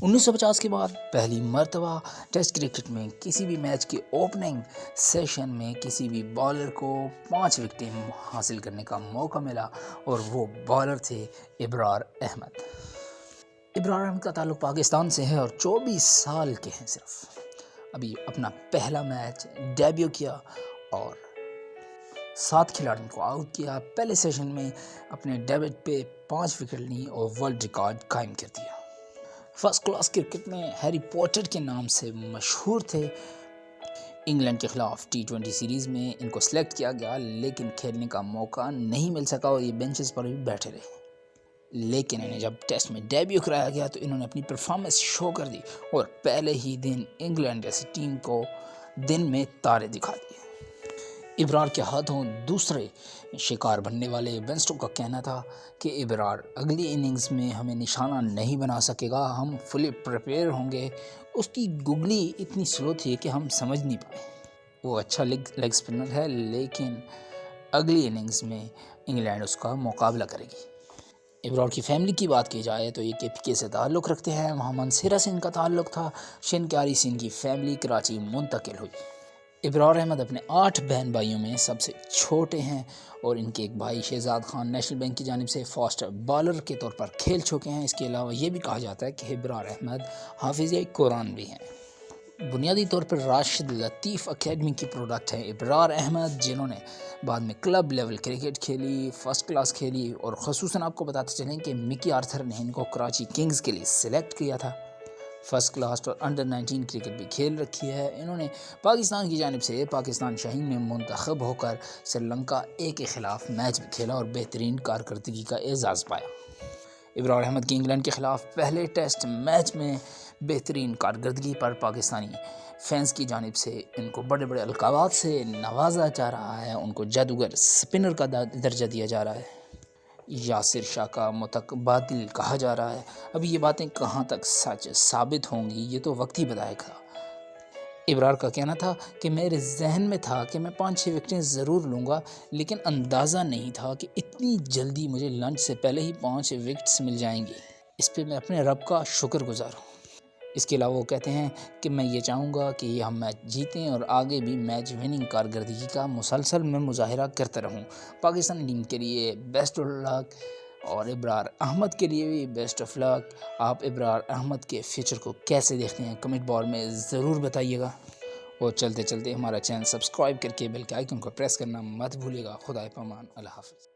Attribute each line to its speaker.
Speaker 1: 1950 کے بعد پہلی مرتبہ ٹیسٹ کرکٹ میں کسی بھی میچ کے اوپننگ سیشن میں کسی بھی بالر کو 5 وکٹیں حاصل کرنے کا موقع ملا اور وہ بالر تھے ابرار احمد۔ ابرار احمد کا تعلق پاکستان سے ہے اور 24 سال کے ہیں صرف۔ ابھی اپنا پہلا میچ ڈیبیو کیا اور 7 کھلاڑیوں کو آؤٹ کیا۔ پہلے سیشن میں اپنے ڈیبٹ پہ 5 وکٹ لی اور ورلڈ ریکارڈ قائم کر دیا۔ فرسٹ کلاس کرکٹ میں ہیری پوٹر کے نام سے مشہور تھے۔ انگلینڈ کے خلاف T20 سیریز میں ان کو سلیکٹ کیا گیا لیکن کھیلنے کا موقع نہیں مل سکا اور یہ بینچز پر بھی بیٹھے رہے، لیکن انہیں جب ٹیسٹ میں ڈیبیو کرایا گیا تو انہوں نے اپنی پرفارمنس شو کر دی اور پہلے ہی دن انگلینڈ جیسی ٹیم کو دن میں تارے دکھا دیے۔ ابرار کے ہاتھوں دوسرے شکار بننے والے وینسٹو کا کہنا تھا کہ ابرار اگلی اننگز میں ہمیں نشانہ نہیں بنا سکے گا، ہم فلی پریپیئر ہوں گے۔ اس کی گگلی اتنی سلو تھی کہ ہم سمجھ نہیں پائے۔ وہ اچھا لیگ سپنر ہے لیکن اگلی اننگز میں انگلینڈ اس کا مقابلہ کرے گی۔ ابرار کی فیملی کی بات کی جائے تو یہ KPK سے تعلق رکھتے ہیں، وہاں منصیرہ سے ان کا تعلق تھا، شنکاری سے ان کی فیملی کراچی منتقل ہوئی۔ ابرار احمد اپنے 8 بہن بھائیوں میں سب سے چھوٹے ہیں اور ان کے ایک بھائی شہزاد خان نیشنل بینک کی جانب سے فاسٹ بالر کے طور پر کھیل چکے ہیں۔ اس کے علاوہ یہ بھی کہا جاتا ہے کہ ابرار احمد حافظ قرآن بھی ہیں۔ بنیادی طور پر راشد لطیف اکیڈمی کی پروڈکٹ ہے ابرار احمد، جنہوں نے بعد میں کلب لیول کرکٹ کھیلی، فرسٹ کلاس کھیلی اور خصوصاً آپ کو بتاتے چلیں کہ مکی آرتھر نے ان کو کراچی کنگز کے لیے سلیکٹ کیا تھا۔ فرسٹ کلاس اور انڈر 19 کرکٹ بھی کھیل رکھی ہے۔ انہوں نے پاکستان کی جانب سے پاکستان شاہین میں منتخب ہو کر سری لنکا کے خلاف میچ بھی کھیلا اور بہترین کارکردگی کا اعزاز پایا۔ ابرار احمد کی انگلینڈ کے خلاف پہلے ٹیسٹ میچ میں بہترین کارکردگی پر پاکستانی فینس کی جانب سے ان کو بڑے بڑے القابات سے نوازا جا رہا ہے، ان کو جادوگر سپنر کا درجہ دیا جا رہا ہے، یاسر شاہ کا متبادل کہا جا رہا ہے۔ ابھی یہ باتیں کہاں تک سچ ثابت ہوں گی یہ تو وقت ہی بتائے گا۔ ابرار کا کہنا تھا کہ میرے ذہن میں تھا کہ میں 5-6 وکٹیں ضرور لوں گا لیکن اندازہ نہیں تھا کہ اتنی جلدی مجھے لنچ سے پہلے ہی 5 وکٹس مل جائیں گے، اس پہ میں اپنے رب کا شکر گزار ہوں۔ اس کے علاوہ وہ کہتے ہیں کہ میں یہ چاہوں گا کہ ہم میچ جیتیں اور آگے بھی میچ وننگ کارکردگی کا مسلسل میں مظاہرہ کرتا رہوں۔ پاکستانی ٹیم کے لیے بیسٹ آف لک اور ابرار احمد کے لیے بھی بیسٹ آف لک۔ آپ ابرار احمد کے فیوچر کو کیسے دیکھتے ہیں کمنٹ باکس میں ضرور بتائیے گا، اور چلتے چلتے ہمارا چینل سبسکرائب کر کے بیل کے آئیکن کو پریس کرنا مت بھولیے گا۔ خدا پامان، اللہ حافظ۔